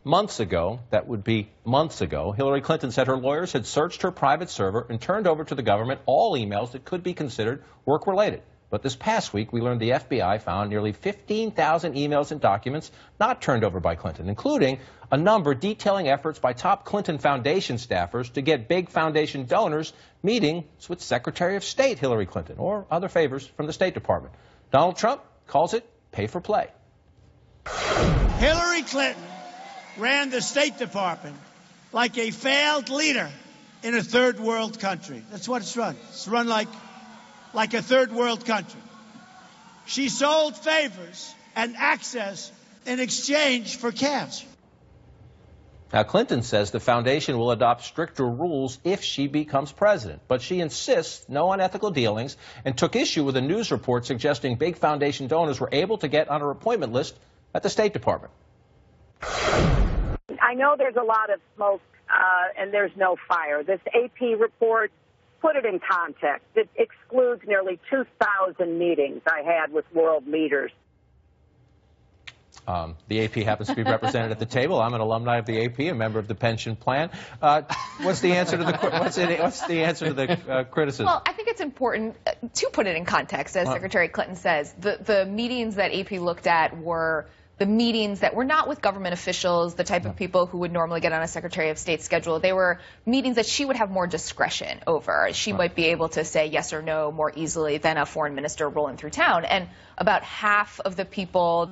Months ago, that would be months ago, Hillary Clinton said her lawyers had searched her private server and turned over to the government all emails that could be considered work-related. But this past week, we learned the FBI found nearly 15,000 emails and documents not turned over by Clinton, including a number detailing efforts by top Clinton Foundation staffers to get big foundation donors meetings with Secretary of State Hillary Clinton or other favors from the State Department. Donald Trump calls it pay for play. Hillary Clinton ran the State Department like a failed leader in a third world country. That's what it's run. It's run like a third world country. She sold favors and access in exchange for cash. Now, Clinton says the foundation will adopt stricter rules if she becomes president, but she insists no unethical dealings and took issue with a news report suggesting big foundation donors were able to get on her appointment list at the State Department. I know there's a lot of smoke and there's no fire. This AP report, put it in context. It excludes nearly 2,000 meetings I had with world leaders. The AP happens to be represented at the table. I'm an alumni of the AP, a member of the pension plan. What's the answer to the criticism? Well, I think it's important to put it in context, as Secretary Clinton says. The meetings that AP looked at were the meetings that were not with government officials, the type of people who would normally get on a Secretary of State schedule. They were meetings that she would have more discretion over. She might be able to say yes or no more easily than a foreign minister rolling through town. And about half of the people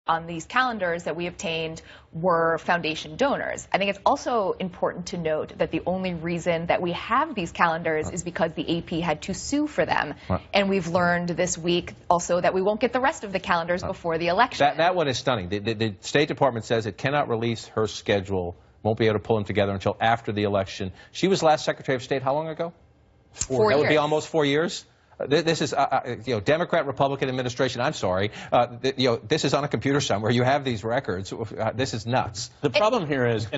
on these calendars that we obtained were foundation donors. I think it's also important to note that the only reason that we have these calendars is because the AP had to sue for them. And we've learned this week also that we won't get the rest of the calendars before the election. That one is stunning. The State Department says it cannot release her schedule, won't be able to pull them together until after the election. She was last Secretary of State how long ago? 4 years. That would be almost 4 years. This is, Democrat, Republican administration. I'm sorry. This is on a computer somewhere. You have these records. This is nuts. The problem here is, and